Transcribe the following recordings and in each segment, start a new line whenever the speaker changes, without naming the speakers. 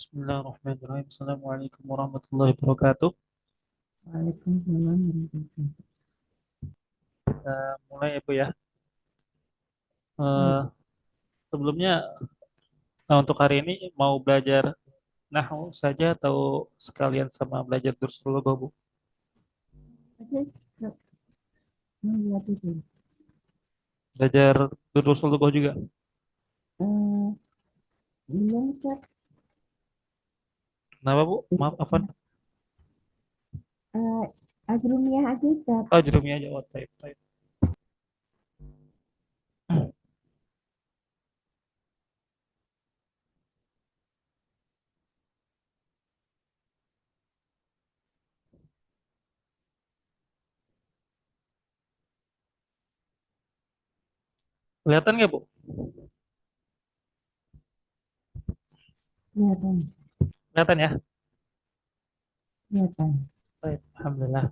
Bismillahirrahmanirrahim. Assalamualaikum warahmatullahi wabarakatuh.
Waalaikumsalam warahmatullahi
Kita mulai ya Bu ya.
wabarakatuh.
Eh, Sebelumnya untuk hari ini mau belajar nahwu saja atau sekalian sama belajar dursul lugah Bu?
Oke, Kak, melihat itu.
Belajar dursul lugah juga.
Eh, belum cek
Kenapa Bu? Maaf, Afan.
eh agrumiyah aja cek.
Oh, jurumnya aja. Oh, taib, taib. Kelihatan nggak Bu?
Kelihatan,
Kelihatan ya?
kelihatan.
Taib. Alhamdulillah.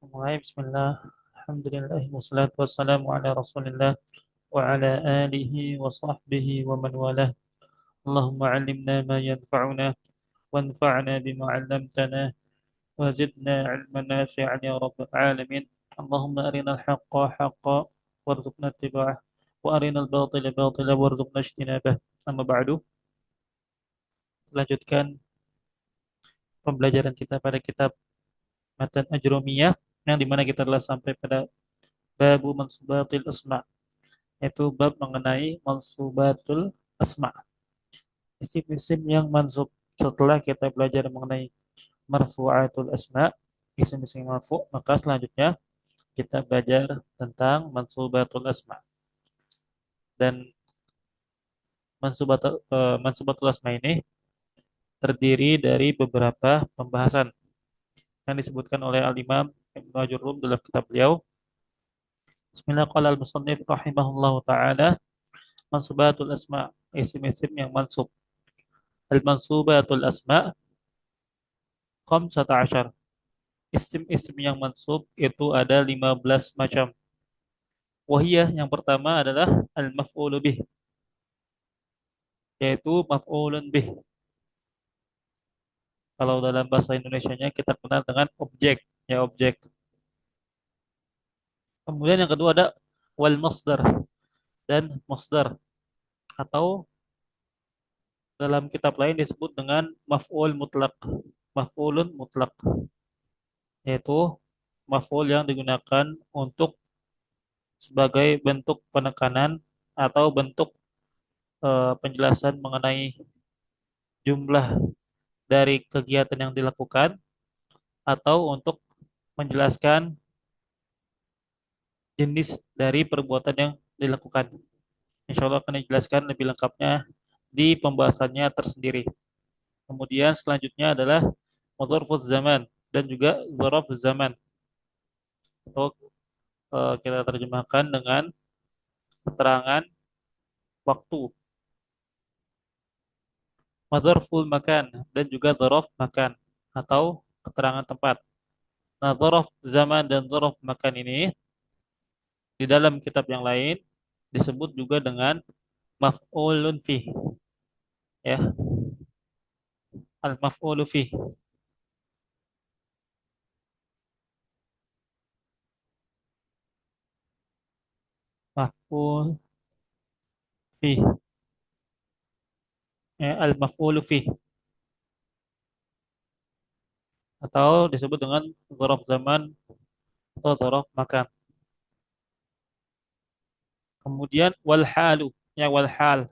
Mulai Bismillah. Alhamdulillah. Wassalatu wassalamu ala Rasulillah wa ala alihi wa sahbihi wa man walah. Allahumma alimna ma yanfa'una وانفعنا بما علمتنا وزدنا علما نافعا يا رب العالمين اللهم أرنا الحق حقا وارزقنا اتباعه وأرنا الباطل باطلا وارزقنا اجتنابه أما بعد lanjutkan pembelajaran kita pada kitab Matan Ajrumiyah yang dimana kita telah sampai pada babu mansubatul asma yaitu bab mengenai mansubatul asma isim-isim yang mansub setelah kita belajar mengenai marfu'atul asma isim-isim marfu maka selanjutnya kita belajar tentang mansubatul asma dan mansubatul asma ini terdiri dari beberapa pembahasan yang disebutkan oleh Al-Imam Ibnu Ajurrum dalam kitab beliau. Bismillah qala al-musannif rahimahullahu taala mansubatul asma isim-isim yang mansub. Al-mansubatul asma khamsata asyar. Isim-isim yang mansub itu ada 15 macam. Wahiyah yang pertama adalah al-maf'ulu bih, yaitu maf'ulun bih. Kalau dalam bahasa Indonesianya kita kenal dengan objek, ya objek. Kemudian yang kedua ada wal masdar dan masdar atau dalam kitab lain disebut dengan maf'ul mutlak. Maf'ulun mutlak yaitu maf'ul yang digunakan untuk sebagai bentuk penekanan atau bentuk penjelasan mengenai jumlah dari kegiatan yang dilakukan atau untuk menjelaskan jenis dari perbuatan yang dilakukan. Insya Allah akan dijelaskan lebih lengkapnya di pembahasannya tersendiri. Kemudian selanjutnya adalah dzarfuz zaman dan juga dzaraf zaman. Atau kita terjemahkan dengan keterangan waktu. Dzarful makan dan juga dzaraf makan atau keterangan tempat. Nah, dzaraf zaman dan dzaraf makan ini di dalam kitab yang lain disebut juga dengan maf'ulun fih, ya, al-maf'ulu fih. Maf'ul fih, ya, al-maf'ulu fih atau disebut dengan dzaraf zaman atau dzaraf makan. Kemudian wal halu, ya wal hal.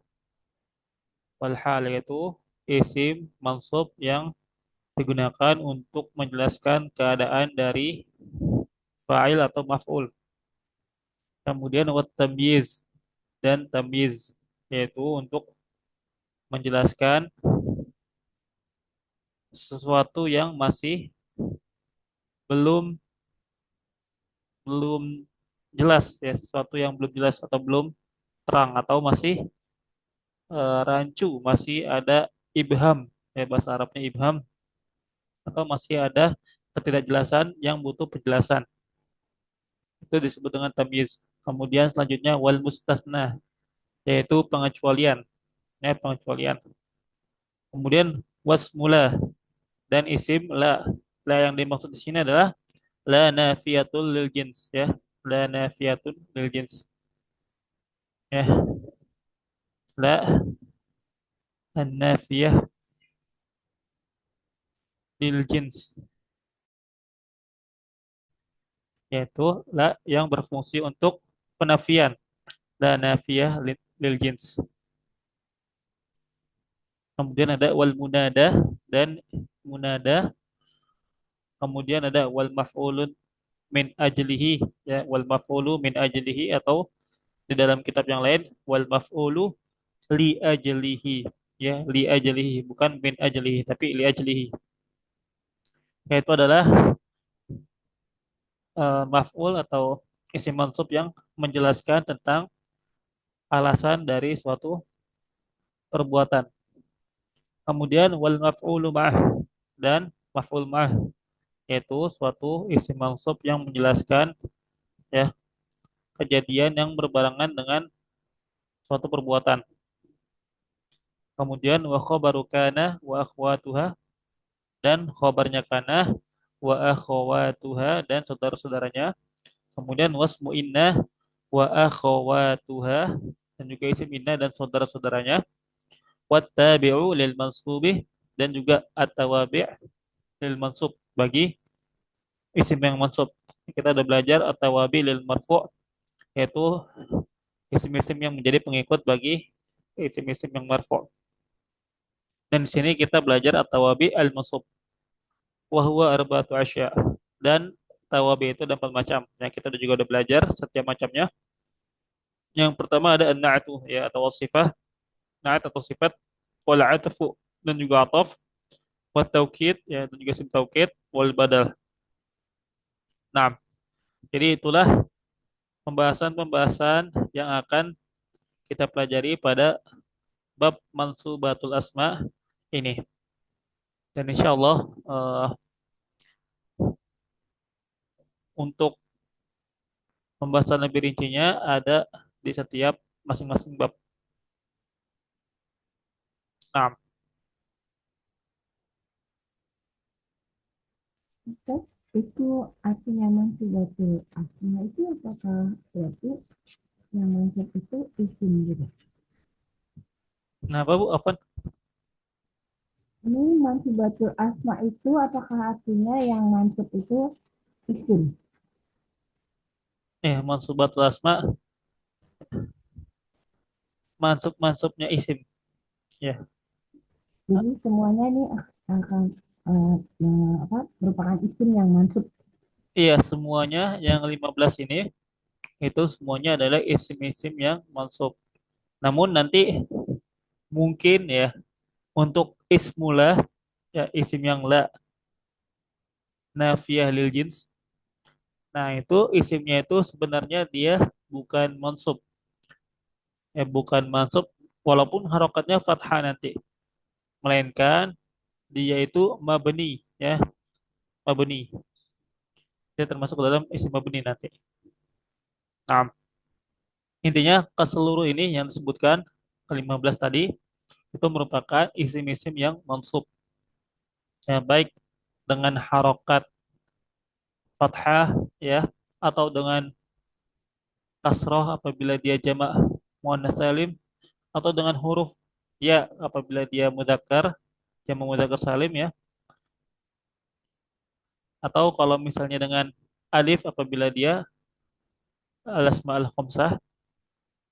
Wal hal yaitu isim mansub yang digunakan untuk menjelaskan keadaan dari fa'il atau maf'ul. Kemudian wat tamyiz dan tamyiz yaitu untuk menjelaskan sesuatu yang masih belum belum jelas, ya, sesuatu yang belum jelas atau belum terang atau masih rancu, masih ada ibham, ya bahasa Arabnya ibham, atau masih ada ketidakjelasan yang butuh penjelasan. Itu disebut dengan tamyiz. Kemudian selanjutnya wal mustasna, yaitu pengecualian, ya pengecualian. Kemudian wasmula dan isim la. La yang dimaksud di sini adalah la nafiyatul lil jins ya. La nafiyatul lil jins ya. La an-nafiyah lil jins yaitu la yang berfungsi untuk penafian. La nafiyah lil jins. Kemudian ada wal munada dan munada. Kemudian ada wal maf'ulun min ajlihi ya, wal maf'ulu min ajlihi atau di dalam kitab yang lain wal maf'ulu li ajlihi ya, li ajlihi bukan min ajlihi tapi li ajlihi, yaitu adalah maf'ul atau isim mansub yang menjelaskan tentang alasan dari suatu perbuatan. Kemudian wal maf'ulu ma'ah dan maf'ul ma'ah yaitu suatu isim mansub yang menjelaskan ya kejadian yang berbarengan dengan suatu perbuatan. Kemudian wa khabaru kana wa akhwatuha dan khabarnya kana wa akhwatuha dan saudara-saudaranya. Kemudian wasmu inna wa akhwatuha dan juga isim inna dan saudara-saudaranya. Wattabi'u lil mansubi dan juga at-tawabi' lil mansub bagi isim yang mansub. Kita udah belajar at-tawabi lil marfu' yaitu isim-isim yang menjadi pengikut bagi isim-isim yang marfu'. Dan di sini kita belajar at-tawabi al-mansub wa huwa arba'atu asya. Dan tawabi itu ada empat macam. Yang kita juga udah belajar setiap macamnya. Yang pertama ada an-na'tu ya atau sifah, na'at atau sifat, wal 'atfu dan juga ataf, wa taukid ya dan juga sim taukid, wal badal. Nah, jadi itulah pembahasan-pembahasan yang akan kita pelajari pada bab mansubatul asma ini. Dan insya Allah untuk pembahasan lebih rincinya ada di setiap masing-masing bab. Nah,
Ustaz, itu artinya mansubatul asma itu apakah berarti yang mansub itu isim gitu?
nah Bapak Afwan,
Ini mansubatul asma itu apakah artinya yang mansub itu isim?
mansubatul asma, mansub-mansubnya isim. Ya,
Jadi semuanya ini akan merupakan isim yang mansub.
iya semuanya yang 15 ini itu semuanya adalah isim-isim yang mansub. Namun nanti mungkin ya untuk ismula ya isim yang la nafiyah lil jins. Nah, itu isimnya itu sebenarnya dia bukan mansub. Ya, bukan mansub walaupun harokatnya fathah nanti, melainkan dia itu mabni ya, mabni. Dia termasuk ke dalam isim mabni nanti. Nah, intinya keseluruh ini yang disebutkan ke-15 tadi itu merupakan isim-isim yang mansub. Ya, baik dengan harokat fathah ya atau dengan kasroh apabila dia jamak muannats salim atau dengan huruf ya apabila dia mudzakkar jamak mudzakkar salim ya, atau kalau misalnya dengan alif apabila dia al-asma al-khamsah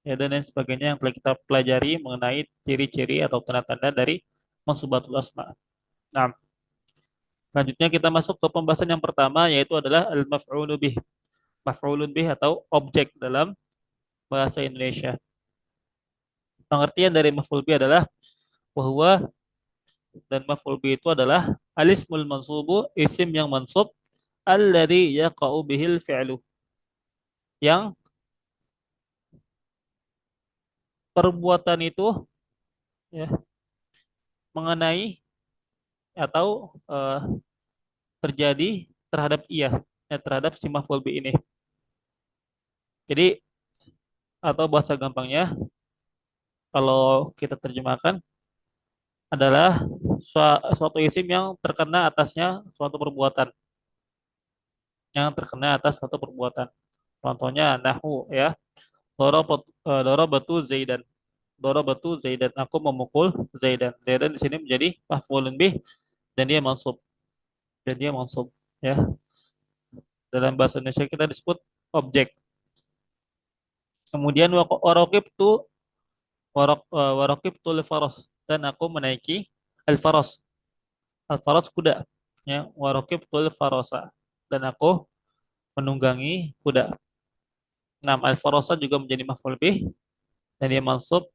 ya dan lain sebagainya yang telah kita pelajari mengenai ciri-ciri atau tanda-tanda dari mansubatul asma. Nah, selanjutnya kita masuk ke pembahasan yang pertama yaitu adalah al-maf'ulu bih. Maf'ulun bih atau objek dalam bahasa Indonesia. Pengertian dari maf'ul bih adalah bahwa dan maf'ul bih itu adalah alismul mansubu isim yang mansub alladzi yaqa'u bihil fi'lu yang perbuatan itu ya mengenai atau terjadi terhadap ia ya, terhadap si maf'ul bih ini. Jadi atau bahasa gampangnya kalau kita terjemahkan adalah suatu isim yang terkena atasnya suatu perbuatan, yang terkena atas suatu perbuatan. Contohnya nahu ya, darabatu Zaidan. Darabatu Zaidan, aku memukul Zaidan. Zaidan di sini menjadi maf'ulun bih dan dia mansub. Dan dia mansub ya. Dalam bahasa Indonesia kita disebut objek. Kemudian waraqibtu faras dan aku menaiki al-faras. Al-faras kuda. Ya, waraqibtu farasa dan aku menunggangi kuda. Nah, al-farasa juga menjadi maf'ul bih dan dia mansub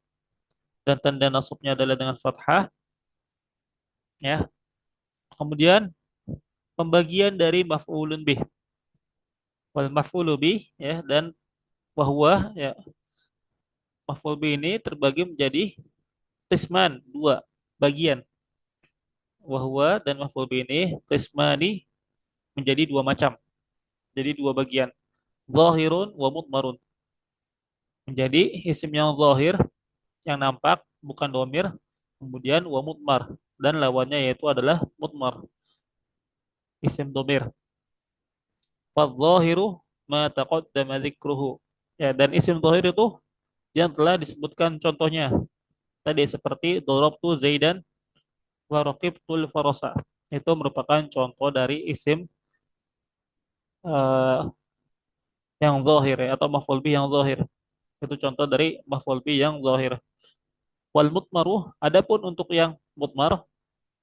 dan tanda nasabnya adalah dengan fathah ya. Kemudian pembagian dari maf'ulun bih wal maf'ulu bih ya dan wahwa ya, maf'ul bih ini terbagi menjadi qisman, dua bagian. Wahwa dan maf'ul bih ini qismani, menjadi dua macam. Jadi dua bagian. Zahirun wa mudmarun. Menjadi isim yang zahir, yang nampak, bukan domir. Kemudian wa mudmar. Dan lawannya yaitu adalah mudmar. Isim domir. Fadzahiru ma taqaddama dzikruhu. Ya, dan isim zahir itu yang telah disebutkan contohnya. Tadi seperti darabtu Zaidan wa raqibtul farasa. Itu merupakan contoh dari isim eh, yang zahir ya, atau maf'ul bih yang zahir. Itu contoh dari maf'ul bih yang zahir. Wal mutmaru, adapun untuk yang mutmar,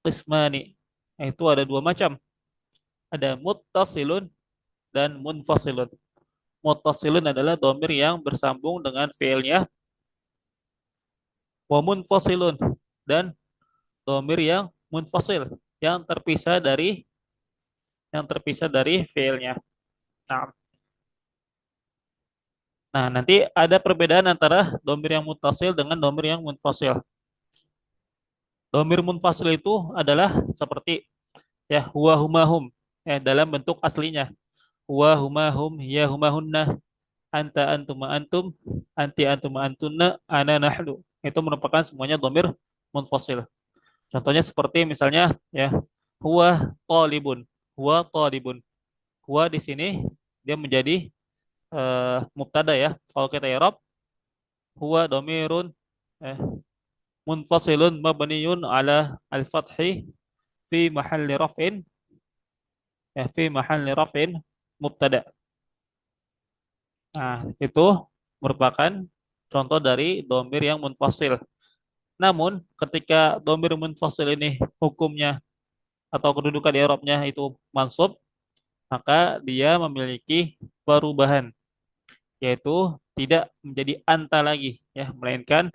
qismani. Itu ada dua macam. Ada muttasilun dan munfasilun. Muttasilun adalah domir yang bersambung dengan fiilnya. Wa munfasilun, dan domir yang munfasil, yang terpisah dari fiilnya. Nah, nah, nanti ada perbedaan antara domir yang muttasil dengan domir yang munfasil. Domir munfasil itu adalah seperti ya huwa huma hum dalam bentuk aslinya. Huwa huma hum, ya huma hunna, anta antuma antum, anti antuma antunna, ana nahnu. Itu merupakan semuanya domir munfasil. Contohnya seperti misalnya ya huwa talibun, huwa talibun. Huwa di sini dia menjadi mubtada ya. Kalau kita i'rab, huwa domirun eh, munfasilun mabniyun ala al-fathi fi mahalli raf'in, fi mahalli raf'in mubtada. Nah, itu merupakan contoh dari domir yang munfasil. Namun, ketika domir munfasil ini hukumnya atau kedudukan di i'rabnya itu mansub, maka dia memiliki perubahan, yaitu tidak menjadi anta lagi ya, melainkan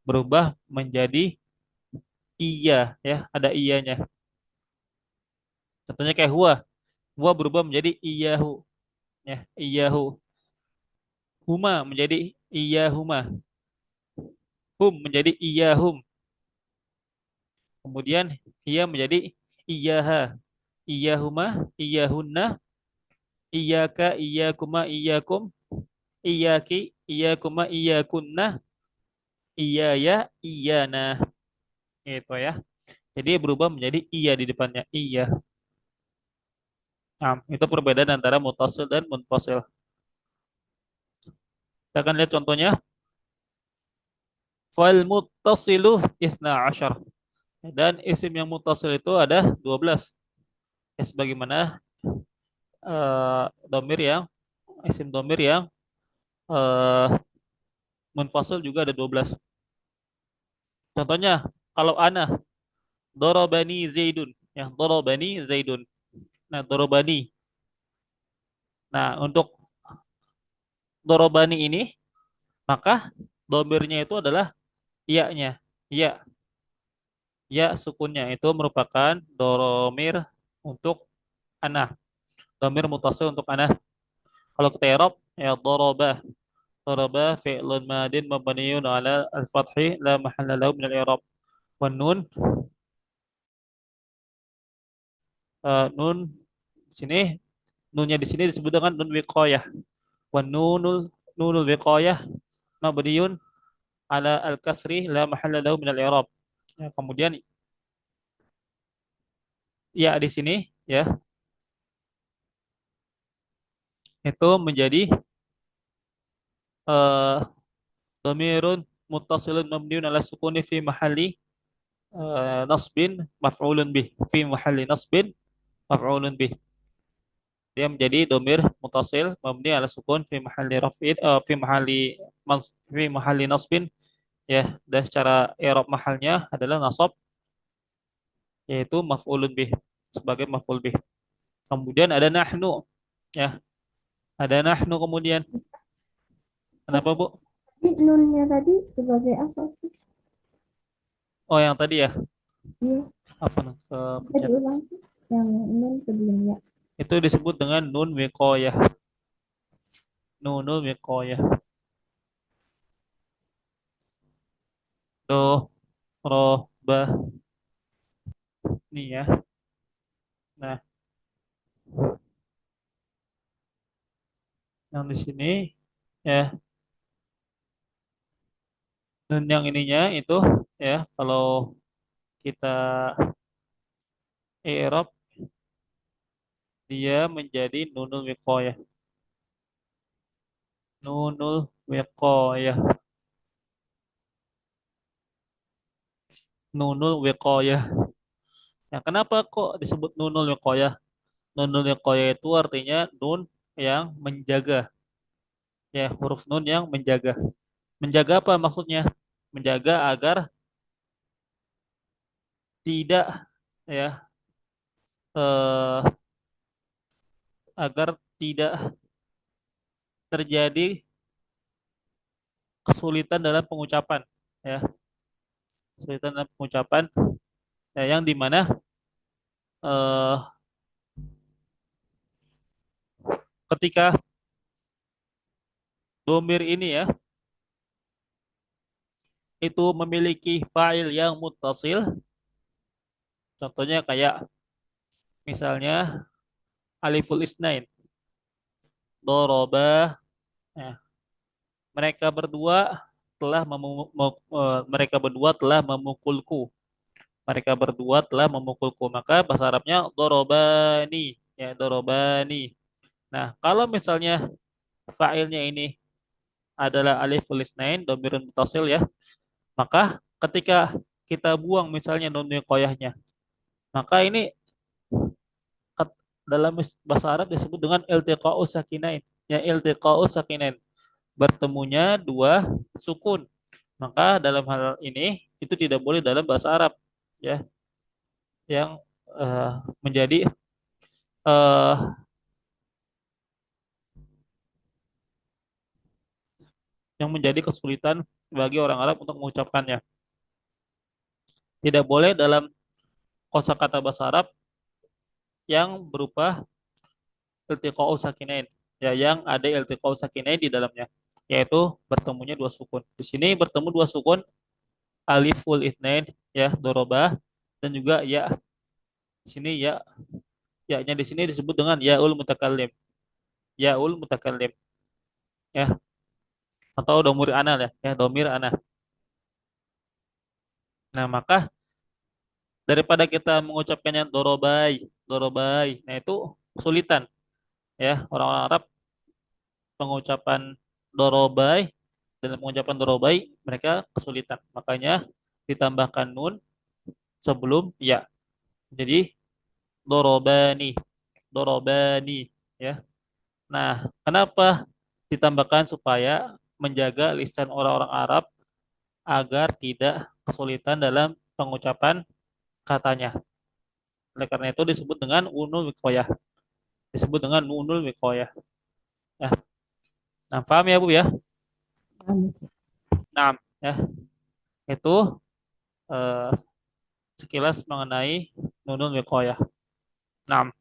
berubah menjadi iya ya, ada iyanya. Contohnya kayak huwa, huwa berubah menjadi iyahu ya, iyahu. Huma menjadi iyahuma, hum menjadi iyahum. Kemudian ia menjadi iyaha, iyahuma, iyahunna, iyaka, iyakuma, iyakum, iyaki, iyakuma, iyakunna, iyaya, iyana. Itu ya. Jadi berubah menjadi iya di depannya, iya. Nah, itu perbedaan antara mutasil dan munfasil. Kita akan lihat contohnya. Fal muttasilu isna asyar. Dan isim yang mutasil itu ada 12. Ya, sebagaimana domir yang isim domir yang eh, munfasil juga ada 12. Contohnya, kalau ana, dorobani zaidun. Ya, dorobani zaidun. Nah, dorobani. Nah, untuk dorobani ini, maka domirnya itu adalah iya-nya. Iya, ya sukunnya itu merupakan doromir untuk ana. Domir mutasil untuk ana. Kalau kita i'rab, ya doroba. Doroba fi'lun madin mabniun ala al-fathi la mahalla lahu min al-i'rab. Wan nun, nun di sini, nunnya di sini disebut dengan nun wiqayah. Wan nunul wiqayah mabniun ala al-kasri la mahalla lahu min al-i'rab. Ya, kemudian ya di sini ya itu menjadi eh dhamirun muttasilun mabniun ala sukuni fi mahalli nasbin maf'ulun bih fi mahalli nasbin maf'ulun bih. Dia menjadi domir mutasil mabni ala sukun fi mahalli raf'in fi mahalli nasbin ya, dan secara i'rab mahalnya adalah nasab, yaitu maf'ulun bih, sebagai maf'ul bih. Kemudian ada nahnu ya, ada nahnu kemudian.
Oh,
Kenapa, Bu?
jadi nunnya tadi sebagai apa sih?
Oh, yang tadi ya.
Iya,
Apa
bisa
pencet.
diulang sih. Yang nun sebelumnya.
Itu disebut dengan nun wiqayah. Nunul wiqayah. Do, ro, ba, ni ya. Nah, yang di sini ya, nun yang ininya itu ya, kalau kita i'rab dia menjadi nunul wiqayah. Nunul wiqayah. Nunul wiqayah. Nah, kenapa kok disebut nunul wiqayah? Nunul wiqayah itu artinya nun yang menjaga. Ya, huruf nun yang menjaga. Menjaga apa maksudnya? Menjaga agar tidak ya eh, agar tidak terjadi kesulitan dalam pengucapan ya, kesulitan dalam pengucapan ya, yang dimana eh, ketika domir ini ya itu memiliki fa'il yang muttasil, contohnya kayak misalnya aliful isnain, doroba, ya, mereka berdua mereka berdua telah memukulku, mereka berdua telah memukulku, maka bahasa Arabnya dorobani ya, dorobani. Nah, kalau misalnya fa'ilnya ini adalah aliful isnain dhamirun muttasil ya, maka ketika kita buang misalnya nun wiqayahnya, maka ini dalam bahasa Arab disebut dengan iltiqa'us sakinain. Ya, iltiqa'us sakinain. Bertemunya dua sukun. Maka dalam hal ini itu tidak boleh dalam bahasa Arab ya, yang eh, menjadi eh, yang menjadi kesulitan bagi orang Arab untuk mengucapkannya. Tidak boleh dalam kosakata bahasa Arab yang berupa iltiqa'u sakinain ya, yang ada iltiqa'u sakinain di dalamnya, yaitu bertemunya dua sukun. Di sini bertemu dua sukun, aliful itsnain ya, doroba, dan juga ya. Di sini ya, ya-nya di sini disebut dengan yaul mutakallim. Yaul mutakallim ya, atau domir ana ya, domir ana. Nah, maka daripada kita mengucapkannya dorobai, dorobai, nah itu kesulitan ya, orang-orang Arab pengucapan dorobai, dalam pengucapan dorobai mereka kesulitan, makanya ditambahkan nun sebelum ya, jadi dorobani, dorobani ya. Nah, kenapa ditambahkan? Supaya menjaga lisan orang-orang Arab agar tidak kesulitan dalam pengucapan katanya. Oleh karena itu disebut dengan unul wikoyah, disebut dengan unul wikoyah ya. Nah, paham ya, Bu ya?
Paham.
Nah ya, itu eh, sekilas mengenai nunul wiqayah. Nah,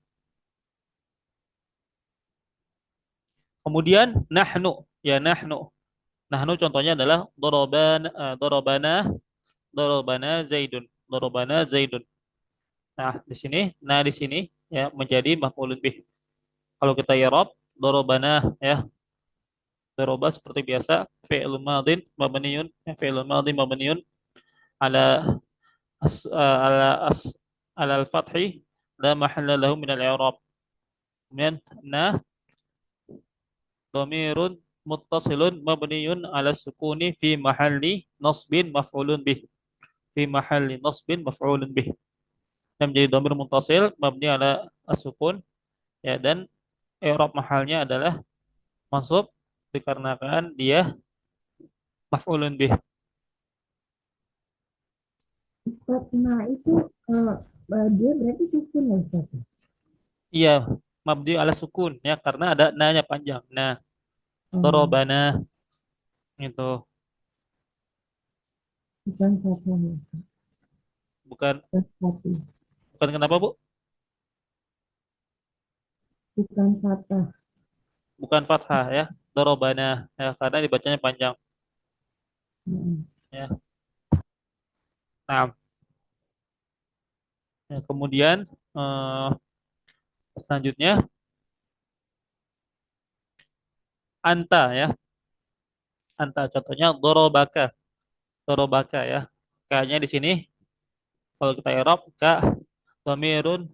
kemudian nahnu, ya nahnu. Nahnu contohnya adalah dorobana, dorobana zaidun, dorobana zaidun. Nah di sini ya menjadi maf'ulun bih. Kalau kita i'rab dorobana ya, doroba seperti biasa, fi'il madin mabniun, fi'il madin mabniun ala ala as ala al-fathi la mahalla lahu min al-i'rab. Kemudian na dhamirun muttasilun mabniyun ala sukuni fi mahalli nasbin maf'ulun bih. Fi mahalli nasbin maf'ulun bih. Yang menjadi dhamir muttasil mabni ala as-sukun, ya, dan i'rab mahalnya adalah mansub dikarenakan dia maf'ulun bih.
Ustaz, nah itu dia berarti sukun ya Ustaz?
Iya, mabni ala sukun, ya, karena ada na-nya panjang. Nah,
Oh,
darabana itu
bukan satu ya,
bukan
Ustaz, satu.
bukan kenapa, Bu?
Bukan kata.
Bukan fathah, ya. Darabana, ya, karena dibacanya panjang,
Hmm.
ya. Nah, ya, kemudian eh, selanjutnya anta, ya. Anta contohnya dorobaka, ya. Kayaknya di sini kalau kita i'rab ka dhamirun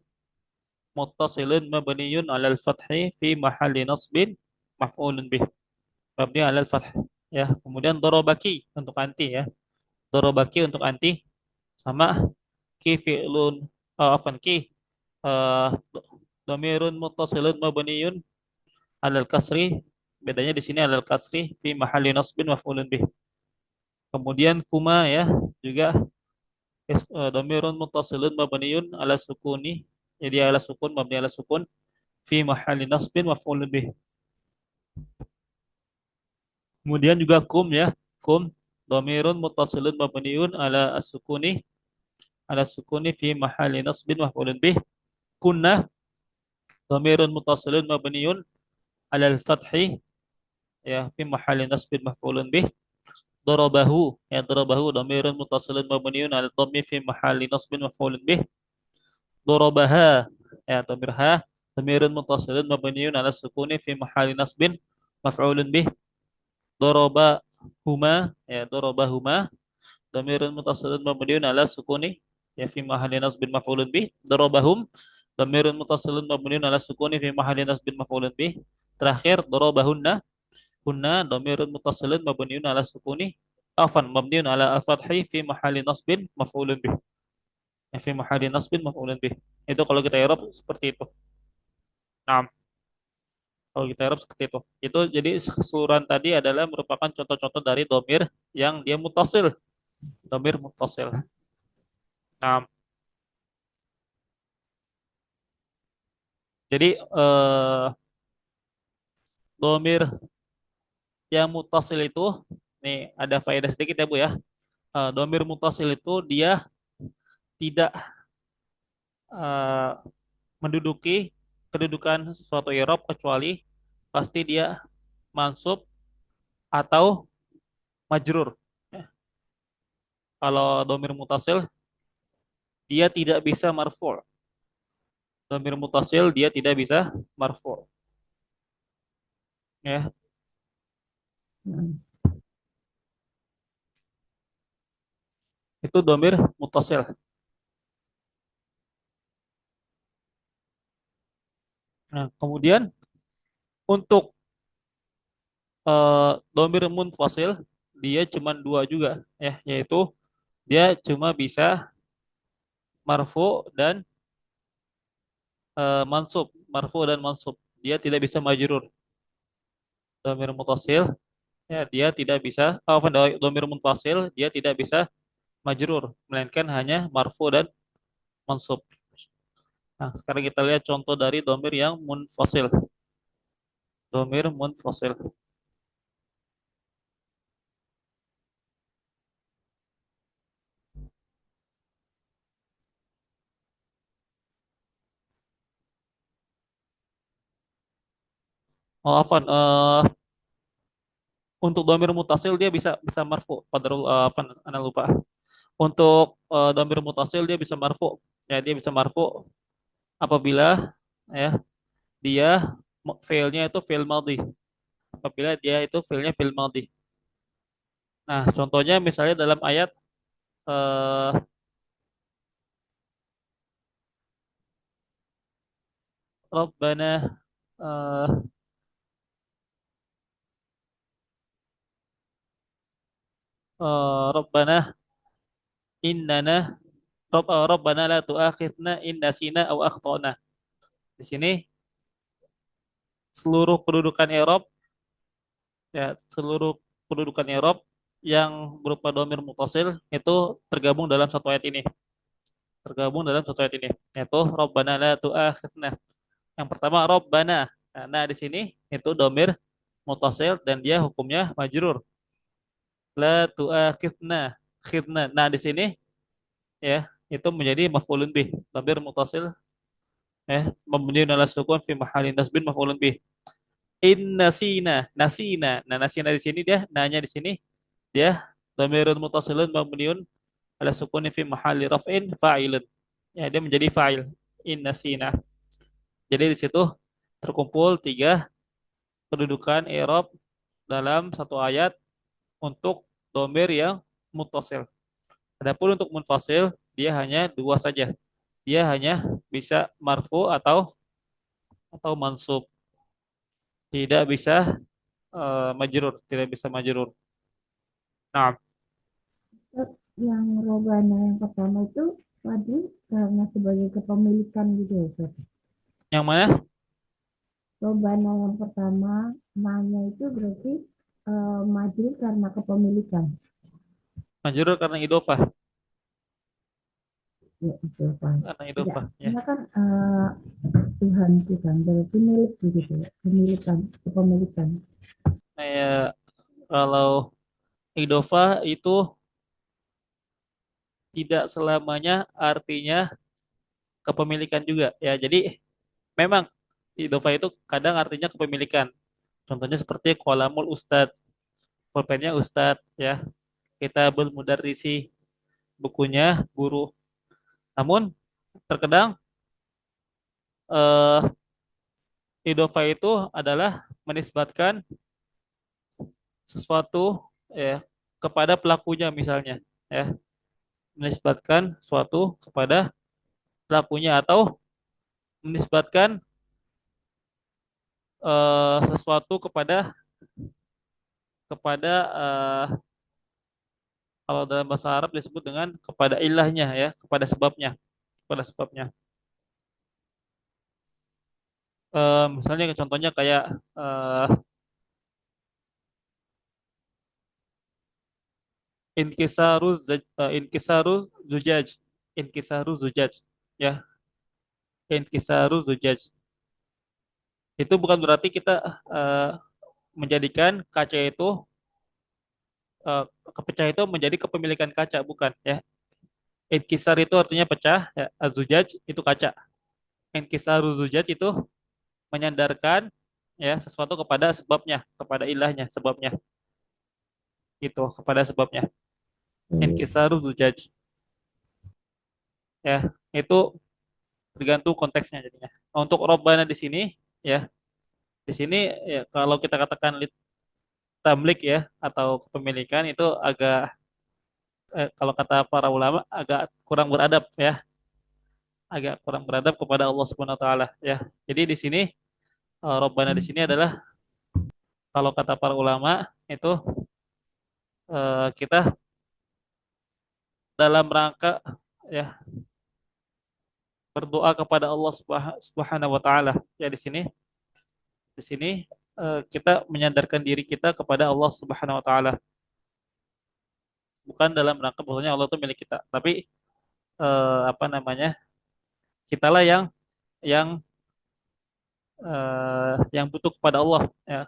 muttasilun mabniyun 'alal fathi fi mahalli nasbin maf'ulun bih. Mabni 'alal fath, ya. Kemudian dorobaki untuk anti, ya. Dorobaki untuk anti sama ki fi'lun afan ki eh, dhamirun muttasilun mabniyun 'alal kasri. Bedanya di sini 'alal kasri fi mahalli nasbin maf'ulun bih. Kemudian kuma, ya, juga dhamirun muttasilun mabniyun 'ala sukuni. Jadi ala sukun, mabni ala sukun fi mahalli nasbin maf'ulun bih. Kemudian juga kum, ya. Kum dhamirun muttasilun mabniun ala sukuni fi mahalli nasbin maf'ulun bih. Kunna dhamirun muttasilun mabniun ala al-fathi, ya, fi mahalli nasbin maf'ulun bih. Darabahu, ya, darabahu dhamirun muttasilun mabniun ala dhammi fi mahalli nasbin maf'ulun bih. Darabaha, ya, dhamirun muttasilun mabniun ala sukuni fi mahalli nasbin maf'ulun bih. Darabahuma, ya, darabahuma dhamirun muttasilun mabniun ala sukuni, ya, fi mahalli nasbin maf'ulun bih. Darabahum dhamirun muttasilun mabniun ala sukuni fi mahalli nasbin maf'ulun bih. Terakhir darabahunna, hunna dhamirun muttasilun mabniun ala sukuni, afan mabniun ala al-fathi fi mahalli nasbin maf'ulun bih. Ya, fi mahalli nasbin maf'ulun bih. Itu kalau kita i'rab seperti itu. Nah, kalau kita i'rab seperti itu. Itu jadi keseluruhan tadi adalah merupakan contoh-contoh dari domir yang dia mutasil. Domir mutasil. Nah, jadi domir yang mutasil itu, nih ada faedah sedikit, ya, Bu, ya. Domir mutasil itu dia tidak eh, menduduki kedudukan suatu i'rab kecuali pasti dia mansub atau majrur. Ya. Kalau domir mutasil dia tidak bisa marfu'. Domir mutasil dia tidak bisa marfu'. Ya,
Hmm.
itu domir mutasil. Nah, kemudian untuk domir munfasil dia cuma dua juga, ya, yaitu dia cuma bisa marfu dan mansub, marfu dan mansub. Dia tidak bisa majrur. Domir mutasil, ya, dia tidak bisa, domir munfasil dia tidak bisa majrur, melainkan hanya marfu dan mansub. Nah, sekarang kita lihat contoh dari domir yang munfasil. Domir munfasil. Oh, afan, untuk domir mutasil dia bisa bisa marfu. Qadarul afan, ana lupa. Untuk domir mutasil dia bisa marfu. Ya, dia bisa marfu apabila, ya, dia fiilnya itu fiil madhi. Apabila dia itu fiilnya fiil madhi. Nah, contohnya misalnya dalam ayat eh, Rabbana eh, Rabbana innana Rabbana la tu'akhidna in nasina aw akhtana. Di sini seluruh kedudukan Arab, ya, seluruh kedudukan Arab yang berupa domir mutasil itu tergabung dalam satu ayat ini. Tergabung dalam satu ayat ini. Yaitu Rabbana la tu'akhidna. Yang pertama Rabbana. Nah, di sini itu domir mutasil dan dia hukumnya majrur. La tu'akhidna. Khidna. Nah, di sini ya itu menjadi maf'ulun bih. Domir mutasil mabniun ala sukun fi mahalin nasbin maf'ulun bih. In nasina, nasina. Nah, nasina di sini dia nanya di sini dia dhamirun mutasilun mabniun ala sukuni fi mahalli raf'in fa'ilun. Ya, dia menjadi fa'il. In nasina. Jadi di situ terkumpul tiga kedudukan i'rab dalam satu ayat untuk dhamir yang muttasil. Adapun untuk munfasil dia hanya dua saja. Dia hanya bisa marfu atau mansub. Tidak bisa majrur, tidak bisa majrur. Nah,
Terus yang robana yang pertama itu tadi karena sebagai kepemilikan gitu ya, Ustaz.
yang mana?
Robana yang pertama nanya itu berarti maju karena kepemilikan.
Majrur karena idofah,
Ya, itu Pak.
karena
Tidak,
idofah ya.
karena kan Tuhan Tuhan berarti milik gitu ya, kepemilikan, kepemilikan.
Kayak kalau idofah itu tidak selamanya artinya kepemilikan juga ya. Jadi memang idofah itu kadang artinya kepemilikan. Contohnya seperti kolamul ustad, pulpennya ustad ya. Kitabul mudarrisi, bukunya guru. Namun terkadang eh, idofah itu adalah menisbatkan sesuatu ya kepada pelakunya misalnya ya, menisbatkan sesuatu kepada pelakunya atau menisbatkan sesuatu kepada kepada kalau dalam bahasa Arab disebut dengan kepada ilahnya ya, kepada sebabnya, kepada sebabnya. Misalnya contohnya kayak eh, inkisaru zujaj, inkisaru zujaj ya, inkisaru zujaj. Itu bukan berarti kita eh, menjadikan kaca itu eh, kepecah itu menjadi kepemilikan kaca, bukan ya. Inkisar itu artinya pecah, ya. Zujaj itu kaca. Inkisaru zujaj itu menyandarkan ya sesuatu kepada sebabnya, kepada ilahnya, sebabnya. Itu kepada sebabnya.
Hmm.
Inkisaru zujaj ya, itu tergantung konteksnya jadinya. Untuk robbana di sini ya, di sini ya kalau kita katakan tamlik ya atau kepemilikan itu agak kalau kata para ulama agak kurang beradab ya, agak kurang beradab kepada Allah Subhanahu wa taala ya. Jadi di sini robbana di sini adalah kalau kata para ulama itu kita dalam rangka ya berdoa kepada Allah Subhanahu wa taala. Ya di sini kita menyandarkan diri kita kepada Allah Subhanahu wa taala. Bukan dalam rangka bahwasanya Allah itu milik kita, tapi apa namanya? Kitalah yang yang butuh kepada Allah ya.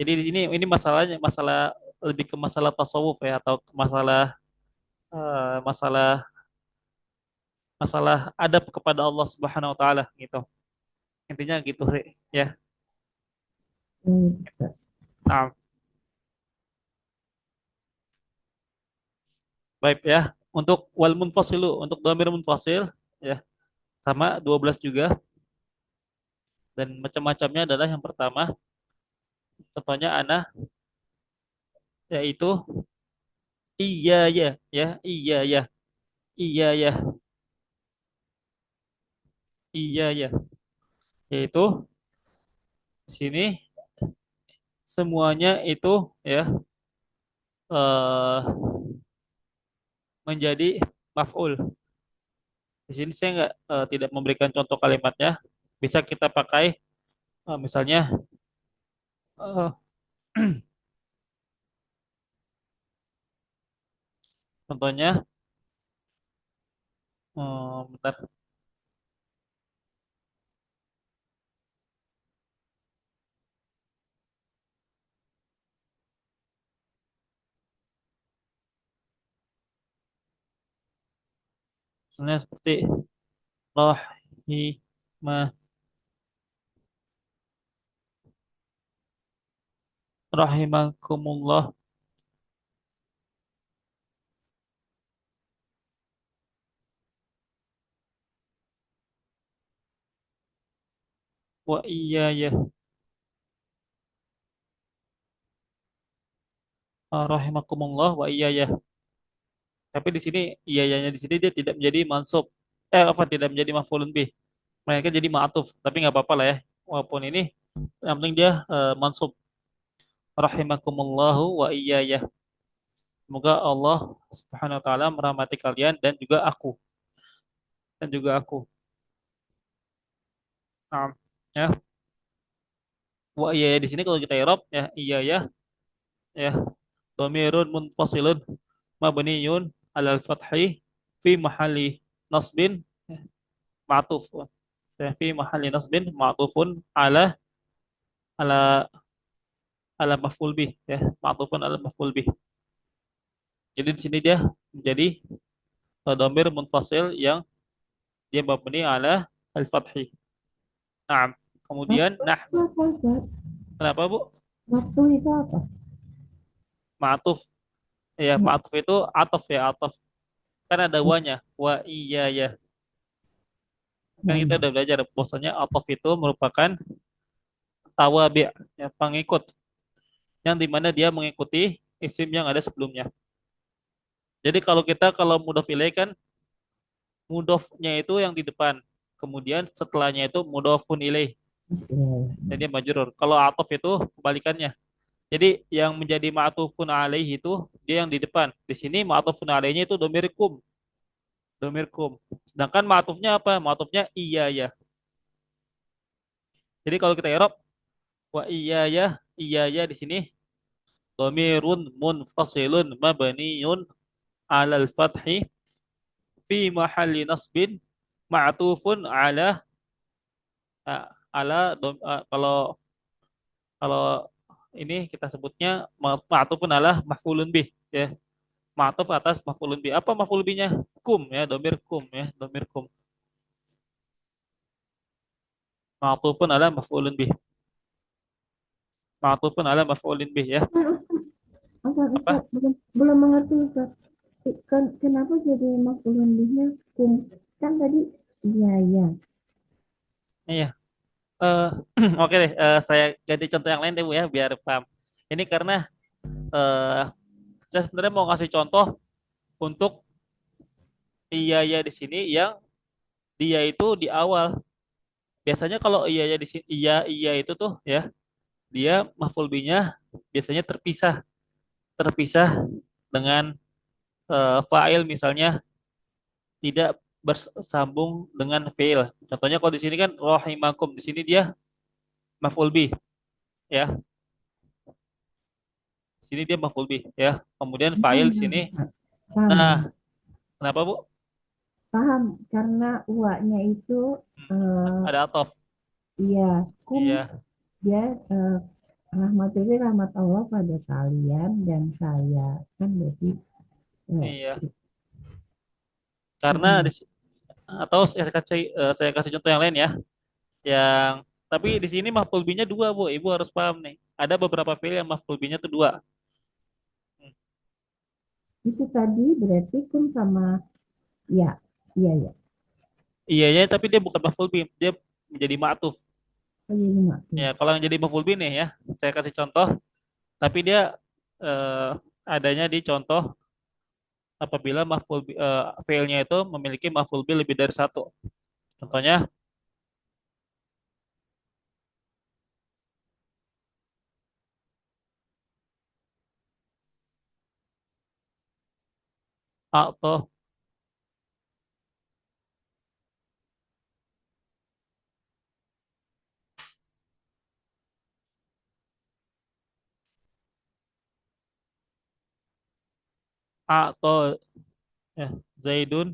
Jadi ini masalahnya masalah lebih ke masalah tasawuf ya atau masalah masalah masalah adab kepada Allah Subhanahu wa taala gitu. Intinya gitu sih ya. Nah, baik ya. Untuk wal munfasilu, untuk dhamir munfasil ya sama 12 juga dan macam-macamnya adalah yang pertama contohnya ana yaitu iya ya ya iya ya iya ya iya ya, yaitu di sini semuanya itu ya eh menjadi maf'ul. Di sini saya nggak tidak memberikan contoh kalimatnya. Bisa kita pakai misalnya eh, contohnya bentar. Misalnya seperti rahimah rahimakumullah wa iyaya. Rahimakumullah wa iyaya. Tapi di sini iyayanya di sini dia tidak menjadi mansub. Apa tidak menjadi maf'ulun bih. Mereka jadi ma'atuf, tapi nggak apa-apa lah ya. Walaupun ini yang penting dia mansub. Rahimakumullahu wa iyaya. Semoga Allah Subhanahu wa taala merahmati kalian dan juga aku dan juga aku. Nah, ya. Wa iyaya di sini kalau kita i'rab ya iyaya ya dhamirun munfasilun mabniun alal fathi fi mahalli nasbin ma'tuf. Fi mahalli nasbin ma'tufun ala ala maf'ul bih ya, ma'tufun ala maf'ul bih. Jadi di sini dia menjadi dhamir munfasil yang dia mabni ala al-fathi. Nah, kemudian
Waktu
nahnu.
apa, Ustaz?
Kenapa, Bu?
Waktu itu apa?
Ma'tuf. Ya,
Ya,
ma'tuf itu atof ya, atof. Kan ada wanya, wa iya ya. Kan
ya,
kita
ya.
udah belajar bahwasanya atof itu merupakan tawabi' ya, pengikut yang dimana dia mengikuti isim yang ada sebelumnya. Jadi kalau mudhof ilaih kan mudhofnya itu yang di depan. Kemudian setelahnya itu mudhofun ilaih.
Oke.
Jadi majrur. Kalau atof itu kebalikannya. Jadi yang menjadi ma'tufun alaih itu dia yang di depan. Di sini ma'tufun alaihnya itu domirkum, domirkum. Sedangkan ma'tufnya apa? Ma'tufnya iya ya. Jadi kalau kita i'rab wa iya ya di sini domirun munfasilun mabniun alal fathi fi mahalli nasbin ma'tufun kalau kalau ini kita sebutnya ma'tufun ala maf'ulun bih ya. Ma'tuf atas maf'ulun bih. Apa maf'ul bihnya? Kum ya, domir kum ya, domir kum. Ma'tufun ala maf'ulun bih. Ma'tufun ala maf'ulun bih ya.
Ustaz, Ustaz,
Apa?
belum mengerti, Ustaz. Kenapa jadi maf'ulun bihnya kum? Kan tadi iya, iya.
Iya. Eh oke deh, saya ganti contoh yang lain deh Bu ya biar paham. Ini karena eh saya sebenarnya mau ngasih contoh untuk iya ya di sini yang dia itu di awal. Biasanya kalau iya ya di sini iya itu tuh ya, dia maf'ul bihnya biasanya terpisah, terpisah dengan fa'il misalnya tidak bersambung dengan fi'il. Contohnya kalau di sini kan rahimakum, di sini dia maf'ul bih ya. Di sini dia maf'ul bih ya. Kemudian
Paham,
fa'il di
paham,
sini.
paham,
Nah,
paham.
kenapa Bu?
Paham, karena uaknya itu eh,
Ada atof.
iya, kum
Iya,
dia rahmat itu rahmat Allah pada kalian dan saya kan berarti eh,
iya. Karena
gimana?
atau saya kasih contoh yang lain ya. Yang tapi di sini maf'ul bihnya dua Bu. Ibu harus paham nih. Ada beberapa fi'il yang maf'ul bihnya itu dua.
Itu tadi berarti kum sama ya, iya, ya.
Iya ya, tapi dia bukan maf'ul bih, dia menjadi ma'tuf.
Oh iya, iya,
Ya,
maksud.
kalau yang jadi maf'ul bih nih ya, saya kasih contoh, tapi dia eh, adanya di contoh apabila fi'ilnya itu memiliki maf'ul bih lebih dari satu. Contohnya, Atau atau ya, Zaidun.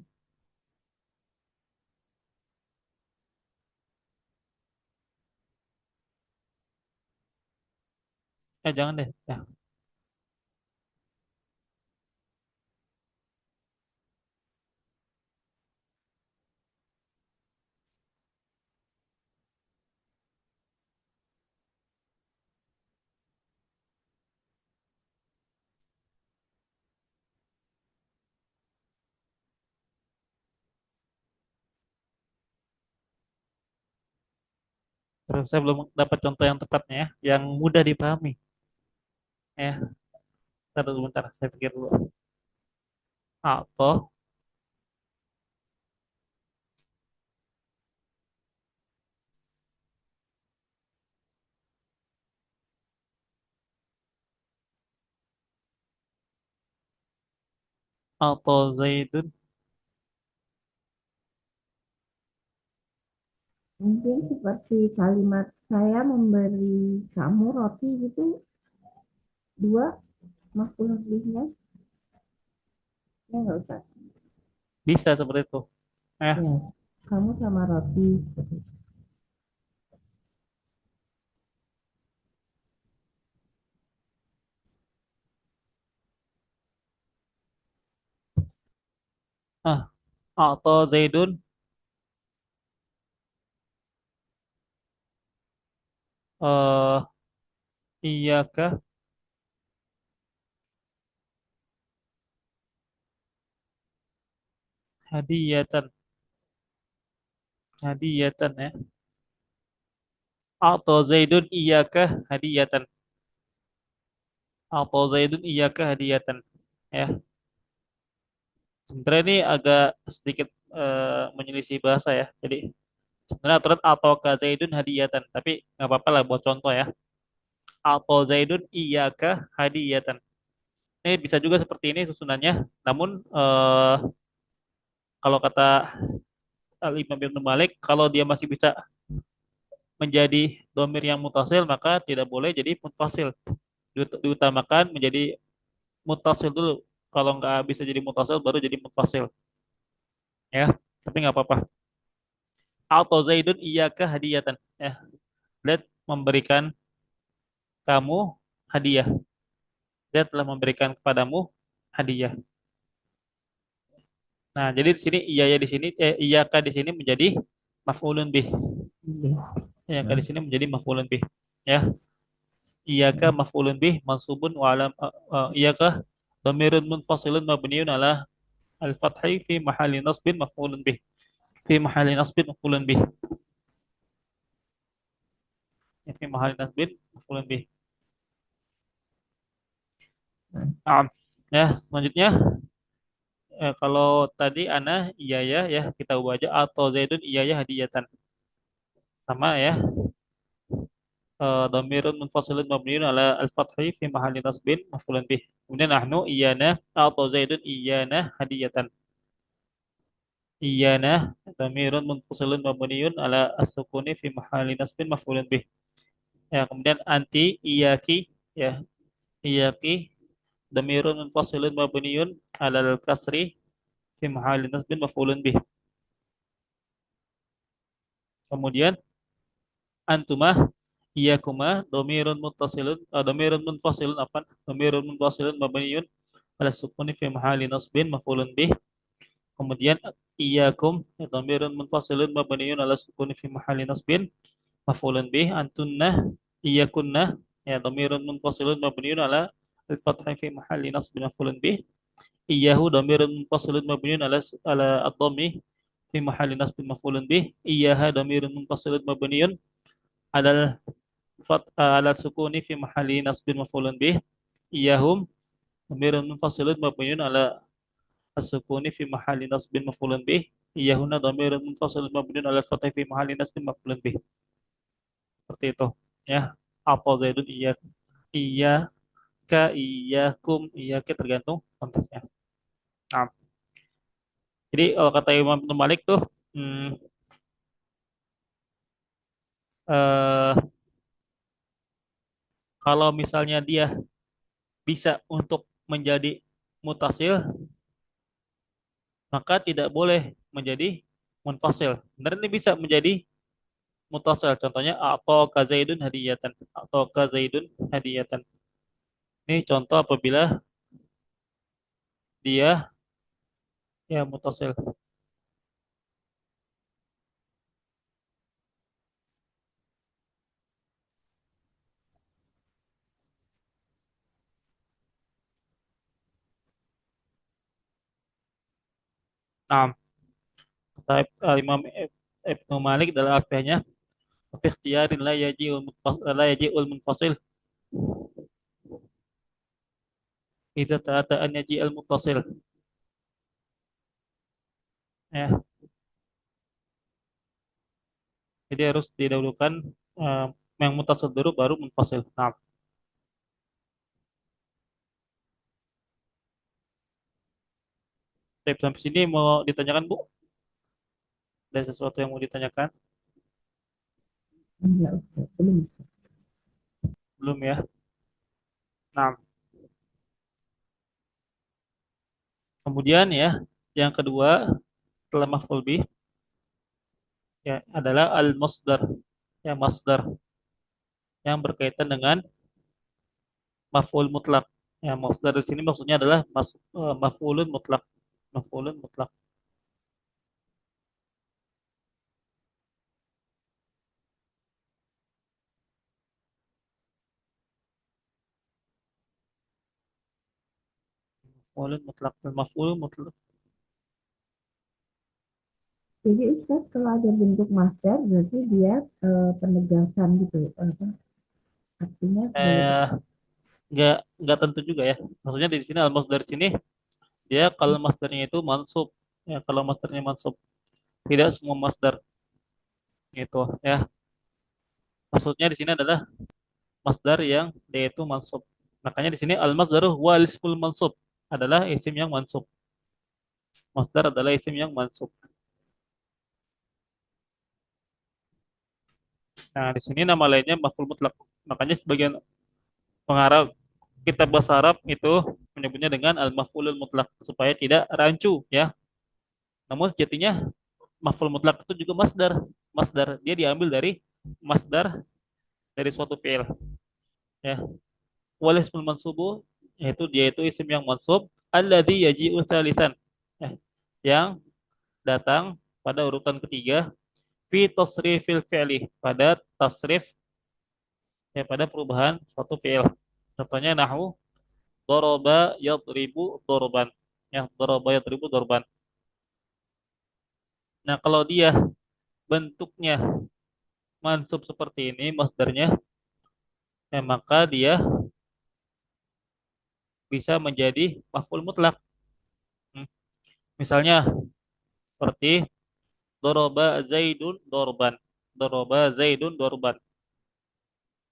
Jangan deh. Ya. Terus saya belum dapat contoh yang tepatnya ya, yang mudah dipahami. Ya, bentar, saya pikir dulu. Atau Zaidun.
Mungkin seperti kalimat saya memberi kamu roti gitu, dua maf'ul bihnya, ya nggak usah.
Bisa seperti itu. Ya,
Ya, kamu sama roti. Seperti itu.
ah, atau Zaidun eh iyakah hadiyatan. Hadiyatan ya. Atau Zaidun iyakah hadiyatan. Atau Zaidun iyakah hadiyatan. Ya, sebenarnya ini agak sedikit menyelisih bahasa ya. Jadi sebenarnya aturan atau ka Zaidun hadiyatan, tapi nggak apa-apa lah buat contoh ya. Atau Zaidun iyakah hadiyatan. Ini bisa juga seperti ini susunannya. Namun kalau kata Al-Imam Ibnu Malik, kalau dia masih bisa menjadi domir yang mutasil, maka tidak boleh jadi mutasil. Diutamakan menjadi mutasil dulu. Kalau nggak bisa jadi mutasil, baru jadi mutasil. Ya, tapi nggak apa-apa. Atau Zaidun iyaka hadiyatan. Ya, Zaid memberikan kamu hadiah. Dia telah memberikan kepadamu hadiah. Nah, jadi di sini di sini iyaka di sini menjadi maf'ulun bih.
Iya.
Iyaka
Nah,
di sini menjadi maf'ulun bih. Ya, iyaka maf'ulun bih mansubun wa alam iyaka dhamirun munfasilun mabniun ala al-fathi fi mahalli nasbin maf'ulun bih. Fi mahalli nasbin maf'ulun bih. Ya, fi mahalli nasbin maf'ulun bih.
nah,
Ya, selanjutnya kalau tadi ana iya ya kita ubah aja atau Zaidun iya ya hadiyatan. Sama ya. Dhamirun munfasilun mabniun ala al-fathi fi mahalli nasbin maf'ulun bih. Kemudian nahnu iyana atau Zaidun iyana hadiyatan. Iyana dhamirun munfasilun mabniun ala as-sukuni fi mahalli nasbin maf'ulun bih. Ya, kemudian anti iyaki ya iyaki dhamirun munfasilun mabniun ala al-kasri fi mahalli nasbin maf'ulun bih. Kemudian antuma iyakuma dhamirun munfasilun afan dhamirun munfasilun mabniun ala sukuni fi mahalli nasbin maf'ulun bih. Kemudian iyakum dhamirun munfasilun mabniun ala sukuni fi mahalli nasbin maf'ulun bih. Antunna iyakunna ya dhamirun munfasilun mabniun ala al-fathi fi mahalli nasbin maf'ulun bih. Iyahu dhamirun munfasilun mabniun ala ad-dhammi fi mahalli nasbin maf'ulun bih. Iyaha dhamirun munfasilun mabniun ala ala sukuni fi mahalli nasbin maf'ulun bih. Iyahum dhamirun munfasilun mabniun ala as-sukuni fi mahalli nasbin maf'ulun bih. Iyahuna dhamirun munfasilun mabniun ala fathi fi mahalli nasbin maf'ulun bih. Seperti itu. Ya. Apa Zaidun iya iya ka iyakum iya ke tergantung konteksnya. Nah. Jadi kalau kata Imam Ibnu Malik tuh, hmm, eh, kalau misalnya dia bisa untuk menjadi mutasil, maka tidak boleh menjadi munfasil. Benar ini bisa menjadi mutasil. Contohnya atau kazaidun hadiyatan atau kazaidun hadiyatan. Ini contoh apabila dia ya mutasil. Nah, kata Imam Ibnu Malik dalam alfiahnya, fi ikhtiyarin la yaji'ul munfasil idza ta'ata an yaji'al muttasil. Ya, jadi harus didahulukan eh, yang mutasil dulu baru munfasil. Nah, tips sampai sini mau ditanyakan Bu? Ada sesuatu yang mau ditanyakan?
Enggak, Ustaz. Belum.
Belum ya? Nah, kemudian ya, yang kedua setelah maf'ul bih ya adalah al-masdar. Ya, masdar yang berkaitan dengan maf'ul mutlak. Ya, masdar di sini maksudnya adalah maf'ulun mutlak. Maf'ulun mutlak. Maf'ulun mutlak. Maf'ulun mutlak.
Jadi Ustaz kalau ada bentuk masdar berarti dia penegasan gitu. Apa? Artinya sebagai
Eh, nggak tentu juga ya. Maksudnya di sini al-masdar sini dia kalau masdarnya itu mansub. Ya, kalau masdarnya mansub. Tidak semua masdar gitu ya. Maksudnya di sini adalah masdar yang dia itu mansub. Makanya di sini al-masdaru wal ismul mansub adalah isim yang mansub. Masdar adalah isim yang mansub. Nah, di sini nama lainnya maf'ul mutlak. Makanya sebagian pengarang kitab bahasa Arab itu menyebutnya dengan al-maf'ulul mutlak supaya tidak rancu ya. Namun sejatinya maf'ul mutlak itu juga masdar. Masdar dia diambil dari masdar dari suatu fi'il ya. Wal ismul mansubu yaitu dia itu isim yang mansub alladzi yaji'u tsalitsan. Ya, yang datang pada urutan ketiga fi tasrifil fi'li pada tasrif ya pada perubahan suatu fi'il. Contohnya nahwu doroba yadribu dorban. Ya, doroba yadribu dorban. Nah, kalau dia bentuknya mansub seperti ini, masdarnya, ya, maka dia bisa menjadi maf'ul mutlak. Hmm. Misalnya, seperti doroba zaidun dorban. Doroba zaidun dorban.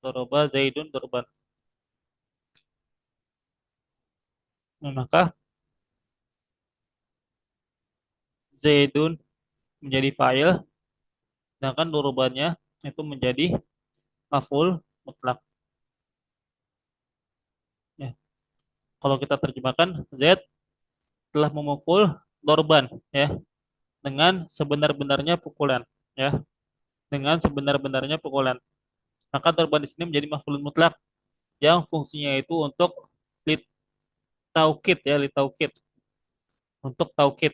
Doroba zaidun dorban. Nah, maka zaidun menjadi fa'il, sedangkan dorbannya itu menjadi maf'ul mutlak. Ya. Kalau kita terjemahkan, Z telah memukul dorban ya dengan sebenar-benarnya pukulan ya dengan sebenar-benarnya pukulan maka dorban di sini menjadi maf'ul mutlak yang fungsinya itu untuk lit taukid ya lit taukid untuk taukid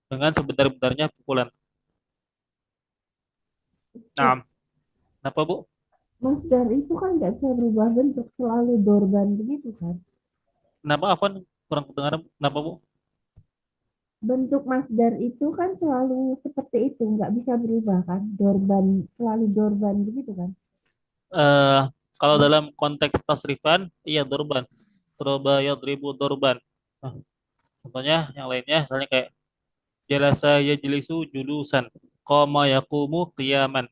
dengan sebenar-benarnya pukulan. Nah,
Ustaz,
kenapa Bu?
masdar itu kan nggak bisa berubah bentuk selalu dorban begitu kan?
Kenapa Afwan kurang kedengaran? Kenapa Bu?
Bentuk masdar itu kan selalu seperti itu, nggak bisa berubah kan? Dorban, selalu dorban begitu kan?
Eh, kalau dalam konteks tasrifan, iya dorban. Doroba yadribu dorban. Nah, contohnya yang lainnya, misalnya kayak jalasa yajlisu julusan, qama yaqumu qiyaman.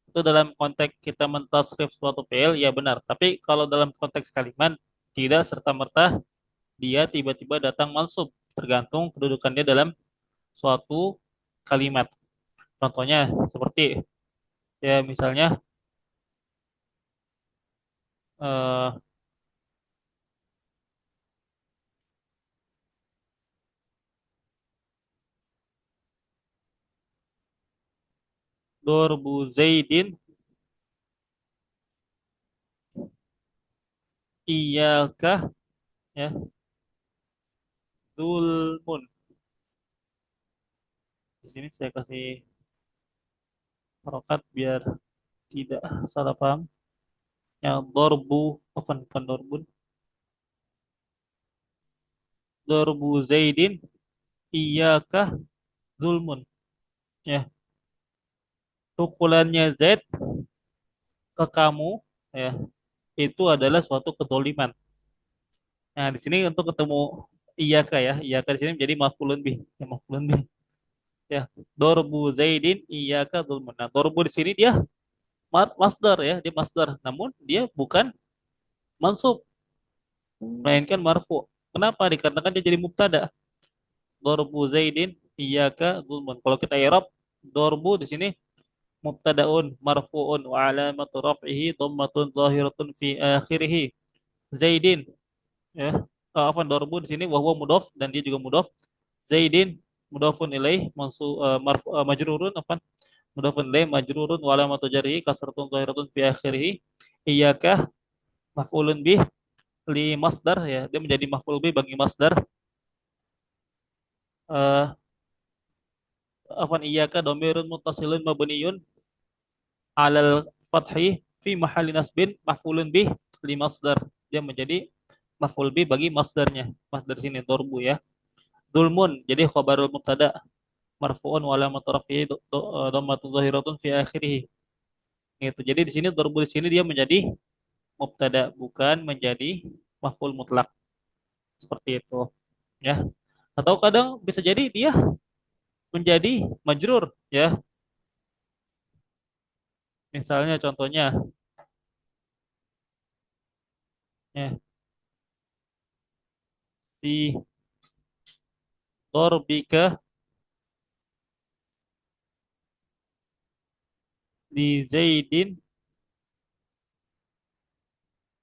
Itu dalam konteks kita mentasrif suatu fi'il, ya benar. Tapi kalau dalam konteks kalimat, tidak serta-merta dia tiba-tiba datang mansub. tergantung kedudukannya dalam suatu kalimat. Contohnya seperti ya misalnya eh, Dorbu Zaidin iyakah ya Zulmun. Di sini saya kasih harokat biar tidak salah paham. Ya, dorbu, bukan dorbun. Dorbu Zaidin iyakah Zulmun. Ya, pukulannya Zaid ke kamu ya itu adalah suatu kezaliman. Nah, di sini untuk ketemu iyaka ya, iyaka di sini menjadi maf'ulun bih, ya maf'ulun bih. Ya, dorbu Zaidin iyaka Zulmun. Nah, dorbu di sini dia masdar ya, dia masdar. Namun dia bukan mansub, melainkan marfu. Kenapa? Dikarenakan dia jadi mubtada. Dorbu Zaidin iyyaka zulmun. Kalau kita i'rab dorbu di sini mubtadaun marfuun wa alamatu raf'ihi dhammatun zahiratun fi akhirih. Zaidin ya. Afwan dorbu di sini wa huwa mudhaf dan dia juga mudhaf. Zaidin mudhafun ilaih majrurun afwan mudhafun ilaih majrurun wa alamatu jarhi kasratun zahiratun fi akhirih. Iyyaka maf'ulun bih li masdar ya. Dia menjadi maf'ul bih bagi masdar. Eh Afan iyyaka dhamirun muttasilun mabniyun alal fathi fi mahalli nasbin maf'ulun bih li masdar. Dia menjadi maf'ul bih bagi masdarnya. Masdar sini dorbu ya. Dulmun jadi khabarul mubtada marfu'un wa alamatu raf'ihi dhammatun zahiratun fi akhirih. Gitu. Jadi di sini dorbu di sini dia menjadi mubtada bukan menjadi maf'ul mutlak seperti itu ya. Atau kadang bisa jadi dia menjadi majrur ya. Misalnya contohnya ya di Dorbika di Zaidin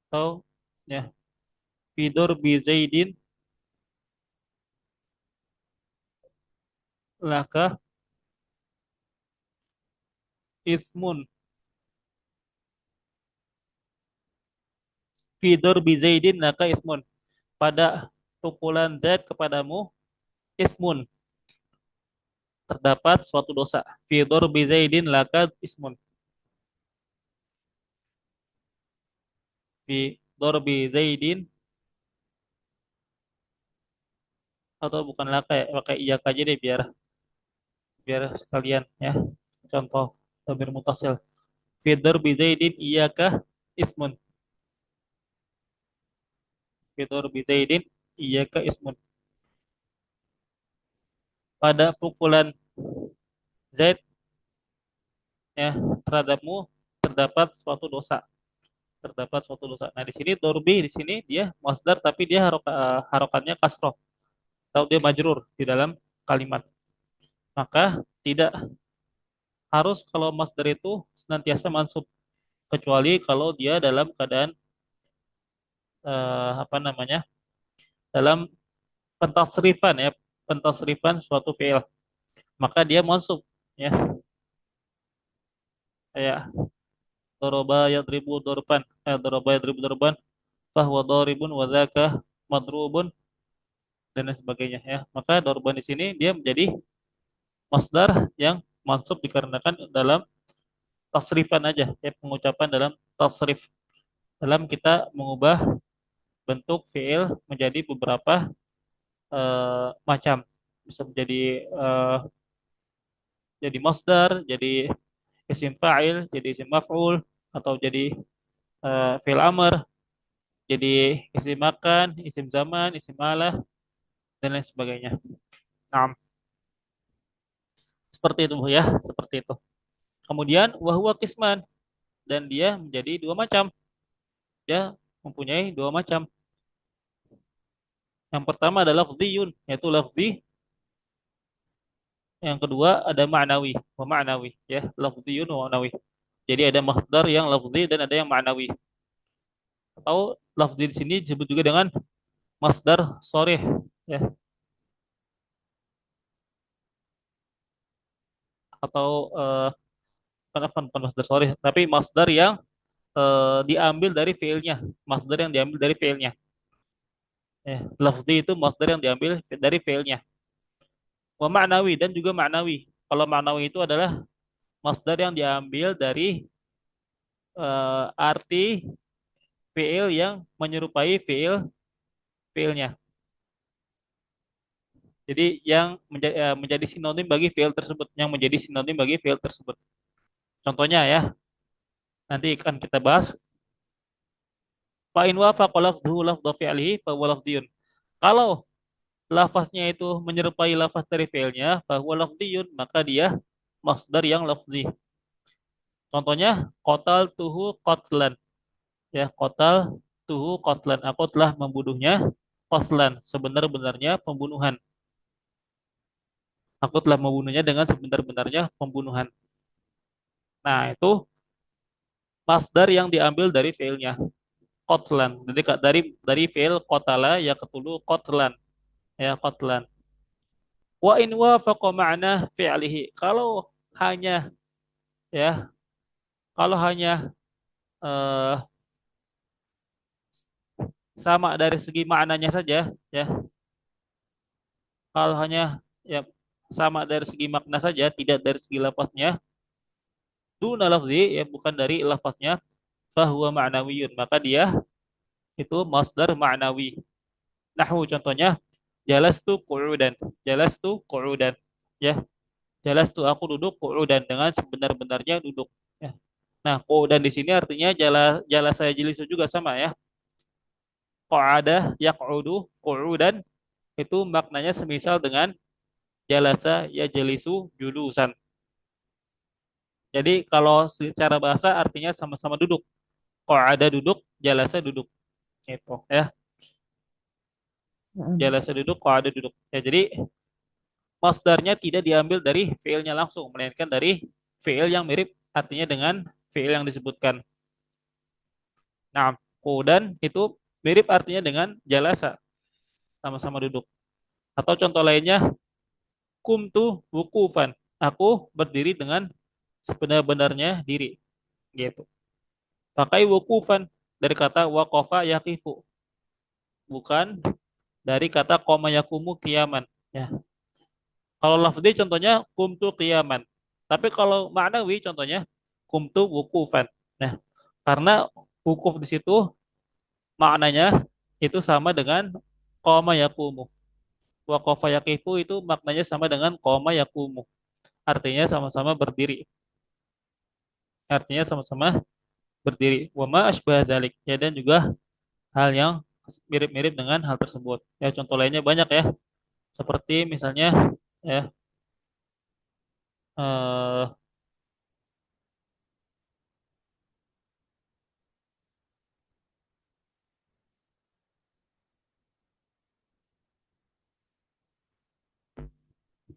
atau ya Fidor bi Zaidin laka ismun. Fidor bi Zaidin laka ismun. Pada pukulan Zaid kepadamu ismun terdapat suatu dosa. Fidor bi Zaidin laka ismun. Fidor bi Zaidin atau bukan laka ya pakai iya aja deh biar biar sekalian ya. Contoh tabir mutasil. Fidor bi Zaidin iyaka ismun. Fidor bi Zaidin iyaka ismun. Pada pukulan Zaid ya terhadapmu terdapat suatu dosa. Terdapat suatu dosa. Nah, di sini dorbi di sini dia masdar tapi dia harokannya kasroh atau dia majrur di dalam kalimat. Maka tidak harus kalau masdar itu senantiasa mansub kecuali kalau dia dalam keadaan apa namanya? Dalam pentasrifan ya, pentasrifan suatu fi'il. Maka dia mansub ya. Kayak doroba yadribu dorban, doroba yadribu dorban, fahuwa doribun wa dzaka madrubun dan lain sebagainya ya. Maka dorban di sini dia menjadi masdar yang mansub dikarenakan dalam tasrifan aja ya pengucapan dalam tasrif dalam kita mengubah bentuk fiil menjadi beberapa macam bisa menjadi jadi masdar, jadi isim fa'il, jadi isim maf'ul atau jadi fiil amr, jadi isim makan, isim zaman, isim alah dan lain sebagainya. Nah, seperti itu ya, seperti itu. Kemudian wahwa kisman dan dia menjadi dua macam. Dia mempunyai dua macam. Yang pertama adalah lafziyun, yaitu lafzi. Yang kedua ada ma'nawi, wa ma'nawi, ya, lafziyun wa ma'nawi. Jadi ada masdar yang lafzi dan ada yang ma'nawi. Atau lafzi di sini disebut juga dengan masdar sharih, ya, atau bukan masdar sharih, tapi masdar yang diambil dari fiilnya, masdar yang diambil dari fiilnya. Ya, lafzi itu masdar yang diambil dari fiilnya. Wa ma'nawi dan juga ma'nawi. Kalau ma'nawi itu adalah masdar yang diambil dari arti fiil yang menyerupai fiilnya. Jadi yang menjadi sinonim bagi fiil tersebut, yang menjadi sinonim bagi fiil tersebut. Contohnya ya, nanti akan kita bahas. Fa in wafaqa lafdhuhu lafdha fi'lihi fa huwa lafdhiyun. Kalau lafaznya itu menyerupai lafaz dari fiilnya, fa huwa lafdhiyun, maka dia masdar yang lafzi. Contohnya qatal tuhu qatlan, ya, qatal tuhu qatlan. Aku telah membunuhnya qatlan, sebenar-benarnya pembunuhan. Aku telah membunuhnya dengan sebenar-benarnya pembunuhan. Nah, itu masdar yang diambil dari fiilnya qatlan. Jadi dari fiil qatala ya ketulu qatlan, ya, qatlan. Wa in wafaqa ma'na fi'lihi. Hanya ya, kalau hanya eh, sama dari segi maknanya saja, ya. Kalau hanya ya sama dari segi makna saja, tidak dari segi lafaznya, duna lafzi, ya, bukan dari lafaznya, fahuwa ma'nawiyun, maka dia itu masdar ma'nawi. Nahwu contohnya jalastu qu'udan. Jalastu qu'udan. Ya, jalastu aku duduk qu'udan dengan sebenar-benarnya duduk. Ya. Nah, qu'udan di sini artinya jala saya jelisu juga sama ya. Qa'ada yaq'udu qu'udan itu maknanya semisal dengan jalasa yajlisu julusan. Jadi kalau secara bahasa artinya sama-sama duduk. Qa'ada duduk, jalasa duduk. Itu ya.
Heeh.
Jalasa duduk, qa'ada duduk. Ya, jadi masdarnya tidak diambil dari fiilnya langsung, melainkan dari fiil yang mirip artinya dengan fiil yang disebutkan. Nah, dan itu mirip artinya dengan jalasa, sama-sama duduk. Atau contoh lainnya, kumtu wukufan. Aku berdiri dengan sebenar-benarnya diri, gitu. Pakai wukufan dari kata waqafa yaqifu, bukan dari kata qoma yakumu qiyaman, ya. Kalau lafzi contohnya kumtu qiyaman. Tapi kalau maknawi contohnya kumtu wukufan. Nah, karena wukuf di situ maknanya itu sama dengan qoma yakumu. Waqafa yaqifu itu maknanya sama dengan qoma yakumu. Artinya sama-sama berdiri. Artinya sama-sama berdiri. Wa ma asbah dzalik. Ya, dan juga hal yang mirip-mirip dengan hal tersebut. Ya, contoh lainnya banyak ya. Seperti misalnya ya eh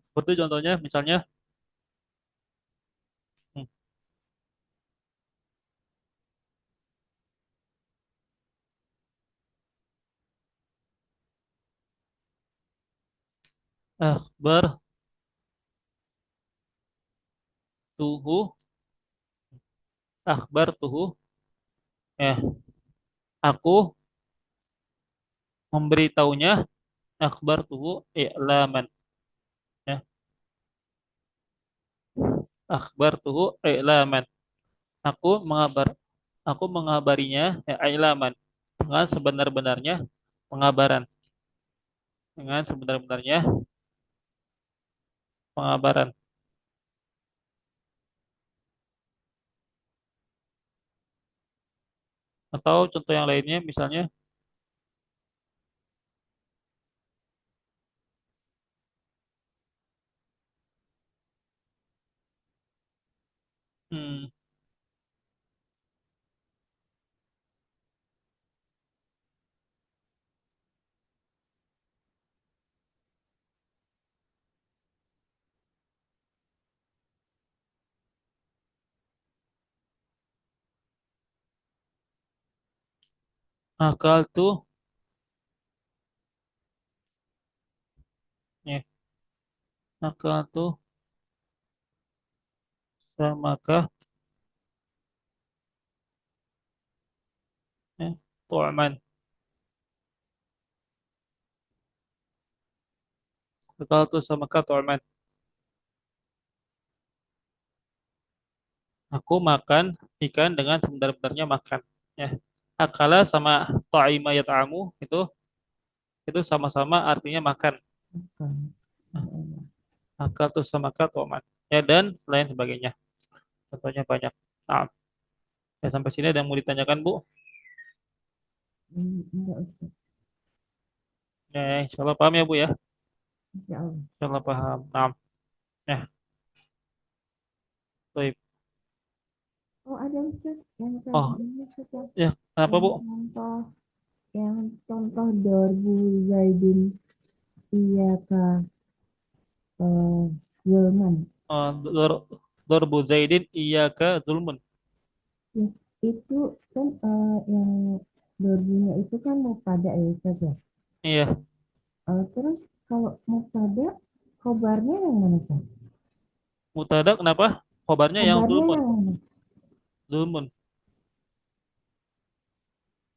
seperti contohnya misalnya hmm, akhbar tuhu akhbar tuhu, ya, aku memberitahunya akhbar tuhu i'laman, ya, akhbar tuhu i'laman, aku mengabar aku mengabarinya, ya, i'laman, dengan sebenar-benarnya pengabaran, dengan sebenar-benarnya pengabaran. Atau contoh yang lainnya misalnya hmm, Akal tuh, ya, akal tuh samakah, ya, tu'man. Akal tuh samakah tu'man. Aku makan ikan dengan sebenar-benarnya makan. Ya. Akala sama ta'ima yat'amu itu sama-sama artinya makan.
Akal. Ya Allah.
Akal tuh samakah tu'man. Ya dan selain sebagainya. Contohnya banyak. Nah, ya sampai sini ada yang mau ditanyakan, Bu?
Enggak Ustaz.
Ya, insya Allah paham ya, Bu ya.
Insya Allah.
Insya Allah paham. Nah, ya, baik.
Oh ada Ustaz yang tadi
Oh,
ini Ustaz
ya, kenapa,
yang
Bu?
contoh yang contoh Darbu Zaidin iya kak Zulman.
Oh, Dorbu Zaidin iyyaka zulmun.
Ya, itu kan yang Darbunya itu kan mau pada ya Ustaz ya.
Iya,
Terus kalau mau pada khobarnya yang mana Ustaz?
mutada kenapa? Khobarnya yang
Khobarnya
zulmun.
yang mana?
Zulmun.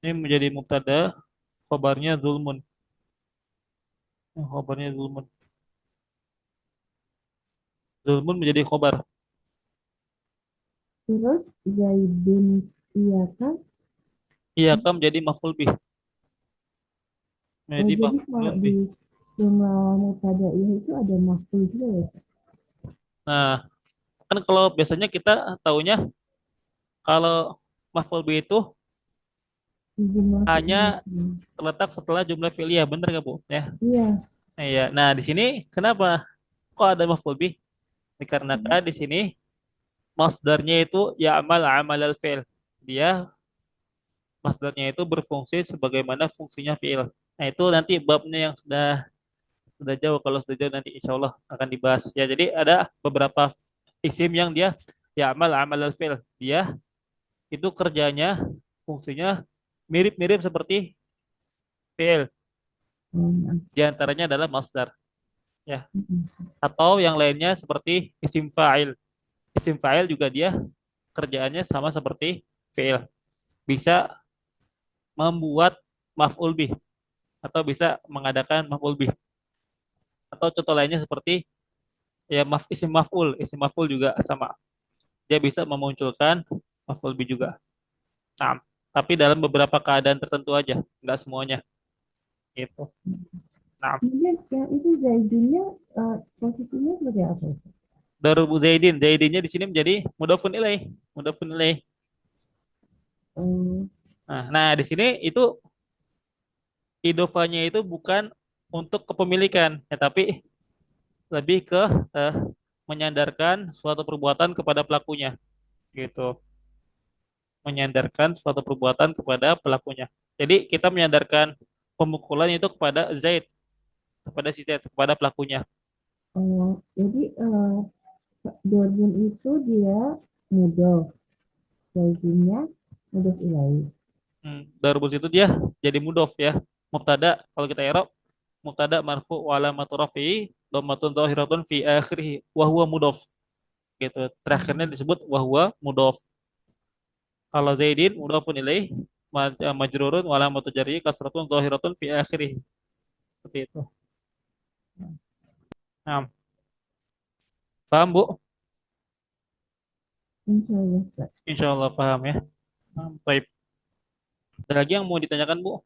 Ini menjadi mubtada, khobarnya zulmun. Khobarnya zulmun. Zulmun menjadi khobar.
Terus Zaidin iya kan.
Iyyaka menjadi maf'ul bih.
Oh,
Menjadi
jadi kalau
maf'ulun
di
bih.
jumlah mubtada'in itu ada maf'ul juga ya Ustaz?
Nah, kan kalau biasanya kita taunya kalau maf'ul bih itu
Di jumlah fi'il.
hanya terletak setelah jumlah fi'liyah, bener nggak, Bu? Ya.
Iya.
Iya. Nah, di sini kenapa kok ada maf'ul bih? Dikarenakan di sini masdarnya itu ya'mal amal al-fi'l. Dia masdarnya itu berfungsi sebagaimana fungsinya fi'il. Nah, itu nanti babnya yang sudah jauh. Kalau sudah jauh nanti insya Allah akan dibahas. Ya, jadi ada beberapa isim yang dia ya'mal amal al-fi'l. Dia itu kerjanya, fungsinya mirip-mirip seperti fi'il.
Oh,
Di antaranya adalah masdar. Ya.
mm,
Atau yang lainnya seperti isim fa'il. Isim fa'il juga dia kerjaannya sama seperti fi'il. Bisa membuat maf'ul bih atau bisa mengadakan maf'ul bih. Atau contoh lainnya seperti ya isim maf'ul juga sama. Dia bisa memunculkan maf'ul bih juga. Nah, tapi dalam beberapa keadaan tertentu aja, nggak semuanya gitu. Nah,
kemudian yang itu Zaidinnya posisinya sebagai apa Ustaz?
Darul Zaidin, Zaidinnya di sini menjadi mudhafun ilaih, mudhafun ilaih.
Oh,
Nah, di sini itu idofanya itu bukan untuk kepemilikan, ya, tapi lebih ke eh, menyandarkan suatu perbuatan kepada pelakunya, gitu. Menyandarkan suatu perbuatan kepada pelakunya. Jadi kita menyandarkan pemukulan itu kepada Zaid, kepada si Zaid, kepada pelakunya.
jadi Dordin itu dia mudhof, Zaidinnya mudhof ilaih.
Darubus itu dia jadi mudof ya. Mubtada kalau kita i'rab mubtada marfu wa alamatu rafi'i dhammatun zahiratun fi akhirih wa huwa mudof gitu. Terakhirnya
Hmm.
disebut wa huwa mudof. Kalau Zaidin mudofun ilaih majrurun wa alamatu jarri kasratun zahiratun fi akhirih. Seperti itu. Nah, paham Bu?
Insya Allah Ustaz.
Insya Allah paham ya. Baik. Ada lagi yang mau ditanyakan Bu?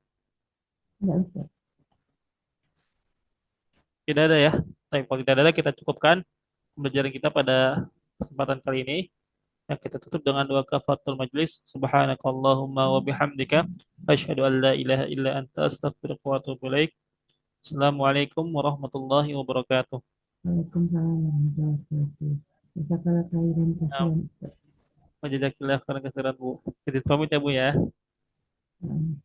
Enggak Ustaz.
Tidak ada ya. Baik, kalau tidak ada kita cukupkan pembelajaran kita pada kesempatan kali ini. Yang kita tutup dengan doa kafaratul majlis. Subhanakallahumma wa bihamdika asyhadu an la ilaha illa anta astaghfiruka wa atubu ilaik. Assalamualaikum warahmatullahi wabarakatuh.
Waalaikumsalam warahmatullahi wabarakatuh. Jazakallah khairan
Nah,
kasihan Ustaz.
wajazakillah khairan katsiran Bu. Jadi pamit ya Bu ya.
Hmm.